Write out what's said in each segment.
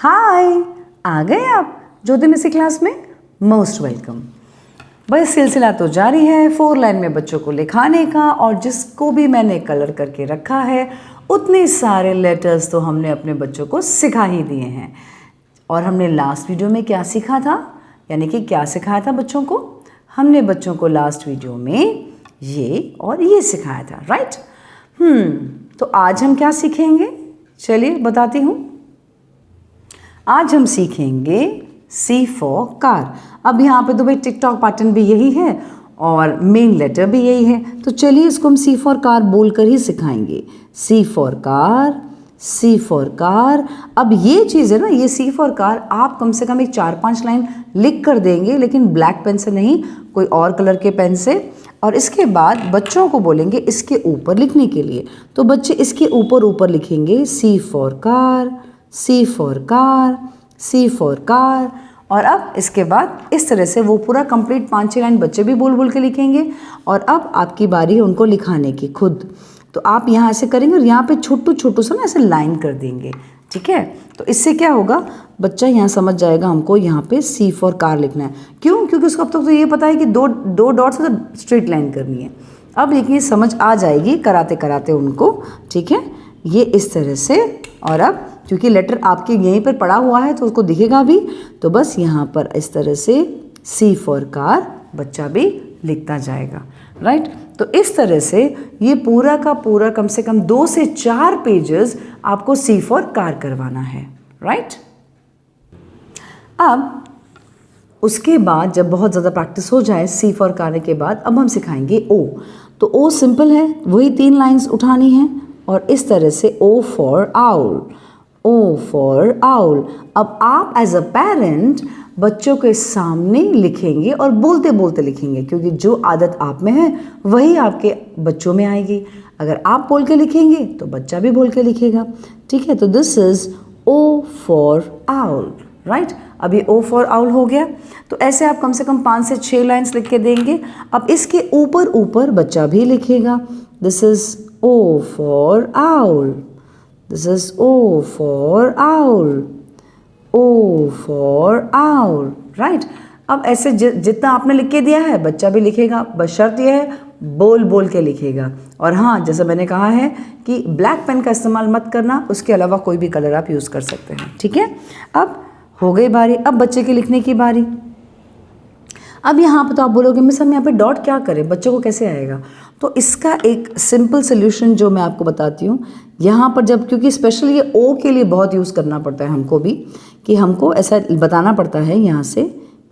हाय, आ गए आप ज्योति मिसी क्लास में। Most welcome. भाई सिलसिला तो जारी है 4 लाइन में बच्चों को लिखाने का, और जिसको भी मैंने कलर करके रखा है उतने सारे लेटर्स तो हमने अपने बच्चों को सिखा ही दिए हैं। और हमने लास्ट वीडियो में क्या सीखा था, यानी कि क्या सिखाया था बच्चों को? हमने बच्चों को लास्ट वीडियो में ये और ये सिखाया था, राइट? तो आज हम क्या सीखेंगे, चलिए बताती हूँ। आज हम सीखेंगे C फॉर कार। अब यहाँ पे तो भाई टिकटॉक पैटर्न भी यही है और मेन लेटर भी यही है, तो चलिए इसको हम C फॉर कार बोलकर ही सिखाएंगे। C for car, C for car. अब ये चीज़ है ना, ये C फॉर कार आप कम से कम एक 4-5 लाइन लिख कर देंगे, लेकिन ब्लैक पेन से नहीं, कोई और कलर के पेन से। और इसके बाद बच्चों को बोलेंगे इसके ऊपर लिखने के लिए, तो बच्चे इसके ऊपर लिखेंगे C for car, C for car, C for car. और अब इसके बाद इस तरह से वो पूरा कंप्लीट 5-6 लाइन बच्चे भी बोल के लिखेंगे। और अब आपकी बारी है उनको लिखाने की खुद, तो आप यहाँ ऐसे करेंगे और यहाँ पे छोटू सा ना ऐसे लाइन कर देंगे, ठीक है? तो इससे क्या होगा, बच्चा यहाँ समझ जाएगा हमको यहाँ पे C फॉर कार लिखना है। क्यों? क्योंकि उसको अब तक तो ये पता है कि दो डॉट से तो स्ट्रेट लाइन करनी है। अब लेकिन समझ आ जाएगी कराते कराते उनको, ठीक है? ये इस तरह से। और अब क्योंकि लेटर आपके यहीं पर पड़ा हुआ है तो उसको दिखेगा भी, तो बस यहाँ पर इस तरह से C फॉर कार बच्चा भी लिखता जाएगा, राइट? तो इस तरह से ये पूरा का पूरा कम से कम 2 से 4 पेजेस आपको C फॉर कार करवाना है, राइट? अब उसके बाद जब बहुत ज़्यादा प्रैक्टिस हो जाए C फॉर कार के बाद, अब हम सिखाएंगे O। तो O सिंपल है, वही 3 लाइन्स उठानी है और इस तरह से O for owl, O for owl. अब आप एज अ पेरेंट बच्चों के सामने लिखेंगे और बोलते बोलते लिखेंगे, क्योंकि जो आदत आप में है वही आपके बच्चों में आएगी। अगर आप बोल के लिखेंगे तो बच्चा भी बोल के लिखेगा, ठीक है? तो this is O for owl, right? अब ये O फॉर आउल हो गया। तो ऐसे आप कम से कम 5 से 6 लाइन्स लिख के देंगे। अब इसके ऊपर बच्चा भी लिखेगा, this is O for owl, this is O for owl, O for owl, right? अब ऐसे जितना आपने लिख के दिया है बच्चा भी लिखेगा, बस शर्त यह है बोल के लिखेगा। और हाँ, जैसे मैंने कहा है कि ब्लैक पेन का इस्तेमाल मत करना, उसके अलावा कोई भी कलर आप यूज़ कर सकते हैं, ठीक है? अब हो गई बारी, अब बच्चे के लिखने की बारी। अब यहाँ पे तो आप बोलोगे मिस हम यहाँ पे डॉट क्या करें, बच्चों को कैसे आएगा? तो इसका एक सिंपल सोल्यूशन जो मैं आपको बताती हूँ, यहाँ पर जब, क्योंकि स्पेशली ये O के लिए बहुत यूज़ करना पड़ता है हमको भी, कि हमको ऐसा बताना पड़ता है, यहाँ से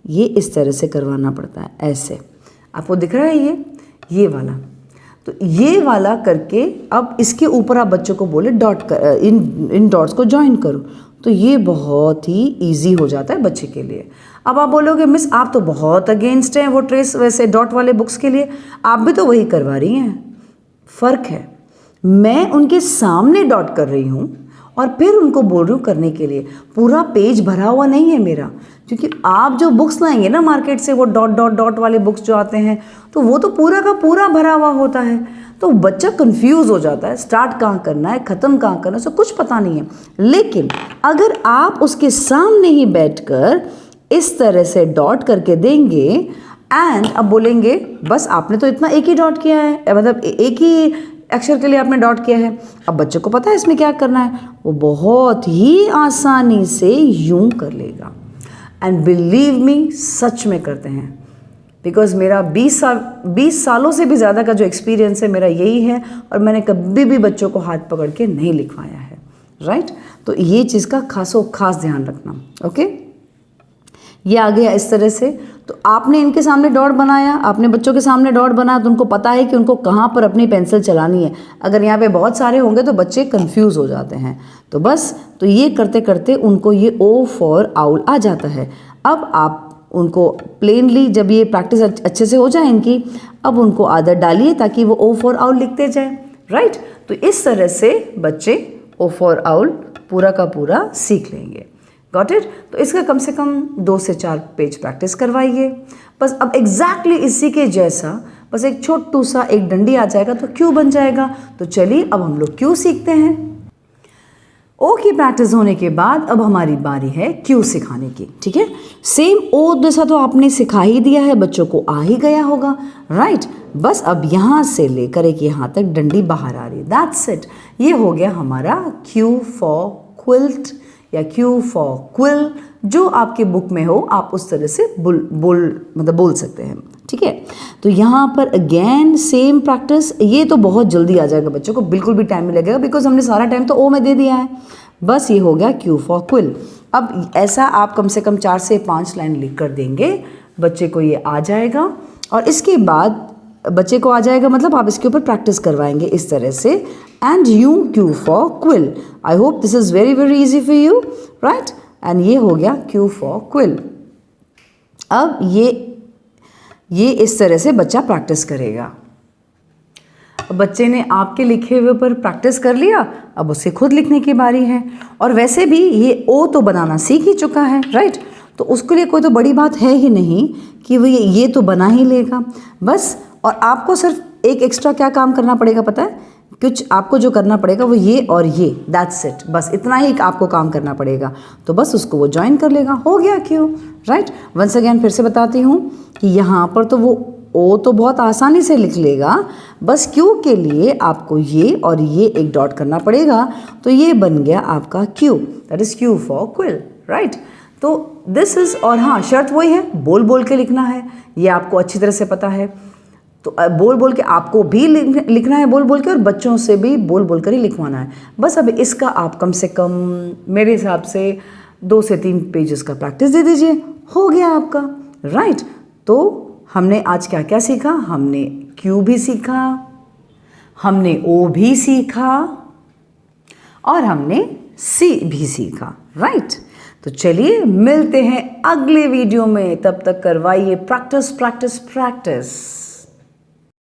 ये इस तरह से करवाना पड़ता है, ऐसे आपको दिख रहा है ये वाला। तो ये वाला करके अब इसके ऊपर आप बच्चों को बोले डॉट कर, इन डॉट्स को ज्वाइन करो, तो ये बहुत ही ईजी हो जाता है बच्चे के लिए। अब आप बोलोगे मिस आप तो बहुत अगेंस्ट हैं वो ट्रेस वैसे डॉट वाले बुक्स के लिए, आप भी तो वही करवा रही हैं। फ़र्क है, मैं उनके सामने डॉट कर रही हूँ और फिर उनको बोल रही हूँ करने के लिए। पूरा पेज भरा हुआ नहीं है मेरा, क्योंकि आप जो बुक्स लाएंगे ना मार्केट से, वो डॉट वाले बुक्स जो आते हैं, तो वो तो पूरा का पूरा भरा हुआ होता है। तो बच्चा कंफ्यूज हो जाता है, स्टार्ट कहाँ करना है, ख़त्म कहाँ करना है, उसको कुछ पता नहीं है। लेकिन अगर आप उसके सामने ही बैठकर इस तरह से डॉट करके देंगे एंड अब बोलेंगे बस आपने तो इतना एक ही डॉट किया है, मतलब एक ही अक्षर के लिए आपने डॉट किया है, अब बच्चे को पता है इसमें क्या करना है, वो बहुत ही आसानी से यूं कर लेगा। एंड बिलीव मी, सच में करते हैं, बिकॉज मेरा 20 सालों से भी ज़्यादा का जो एक्सपीरियंस है मेरा यही है, और मैंने कभी भी बच्चों को हाथ पकड़ के नहीं लिखवाया है, राइट? तो ये चीज़ का खास ध्यान रखना, ओके? ये आ गया इस तरह से। तो आपने इनके सामने डॉट बनाया, आपने बच्चों के सामने डॉट बनाया, तो उनको पता है कि उनको कहाँ पर अपनी पेंसिल चलानी है। अगर यहाँ पे बहुत सारे होंगे तो बच्चे कंफ्यूज हो जाते हैं। तो बस, तो ये करते करते उनको ये O फॉर आउल आ जाता है। अब आप उनको प्लेनली, जब ये प्रैक्टिस अच्छे से हो जाए इनकी, अब उनको आदत डालिए ताकि वो O फॉर आउल लिखते जाए, राइट? तो इस तरह से बच्चे O फॉर आउल पूरा का पूरा सीख लेंगे। Got it? तो इसका कम से कम 2 से 4 पेज प्रैक्टिस करवाइए बस। अब एग्जैक्टली इसी के जैसा बस एक छोटू सा एक डंडी आ जाएगा तो क्यू बन जाएगा। तो चलिए अब हम लोग क्यू सीखते हैं। ओ की प्रैक्टिस होने के बाद अब हमारी बारी है क्यू सिखाने की, ठीक है। सेम ओ जैसा तो आपने सिखा ही दिया है, बच्चों को आ ही गया होगा, राइट। बस अब यहाँ से लेकर एक यहाँ तक डंडी बाहर आ रही है, दैट्स इट। ये हो गया हमारा क्यू फॉर क्विल्ट या क्यू फॉर क्विल, जो आपके बुक में हो आप उस तरह से बोल सकते हैं, ठीक है। तो यहाँ पर अगेन सेम प्रैक्टिस, ये तो बहुत जल्दी आ जाएगा बच्चों को, बिल्कुल भी टाइम नहीं लगेगा बिकॉज हमने सारा टाइम तो ओ में दे दिया है। बस ये हो गया क्यू फॉर क्विल। अब ऐसा आप कम से कम 4 से 5 लाइन लिख कर देंगे, बच्चे को ये आ जाएगा। और इसके बाद बच्चे को आ जाएगा मतलब आप इसके ऊपर प्रैक्टिस करवाएंगे इस तरह से, and you Q for quill. I hope this is very very easy for you, right. And ये हो गया क्यू फॉर क्विल। अब ये इस तरह से बच्चा प्रैक्टिस करेगा। बच्चे ने आपके लिखे हुए पर प्रैक्टिस कर लिया, अब उसे खुद लिखने की बारी है। और वैसे भी ये ओ तो बनाना सीख ही चुका है, राइट। तो उसके लिए कोई तो बड़ी बात है ही नहीं कि वो ये तो बना ही लेगा बस। और आपको सिर्फ एक एक्स्ट्रा क्या काम करना पड़ेगा पता है, कुछ आपको जो करना पड़ेगा वो ये और ये, दैट्स इट, बस इतना ही आपको काम करना पड़ेगा। तो बस उसको वो ज्वाइन कर लेगा, हो गया क्यू, राइट। वंस अगेन फिर से बताती हूँ कि यहाँ पर तो वो ओ तो बहुत आसानी से लिख लेगा, बस क्यू के लिए आपको ये और ये एक डॉट करना पड़ेगा। तो ये बन गया आपका Q, that is Q for quill, right. तो दिस इज़, और हाँ शर्त वही है, बोल बोल के लिखना है, ये आपको अच्छी तरह से पता है। तो बोल बोल के आपको भी लिखना है, बोल बोल के, और बच्चों से भी बोल बोल कर ही लिखवाना है। बस अब इसका आप कम से कम मेरे हिसाब से 2 से 3 पेजेस का प्रैक्टिस दे दीजिए, हो गया आपका, राइट। तो हमने आज क्या क्या सीखा, हमने क्यू भी सीखा, हमने ओ भी सीखा, और हमने सी भी सीखा, राइट। तो चलिए मिलते हैं अगले वीडियो में, तब तक करवाइए प्रैक्टिस प्रैक्टिस प्रैक्टिस।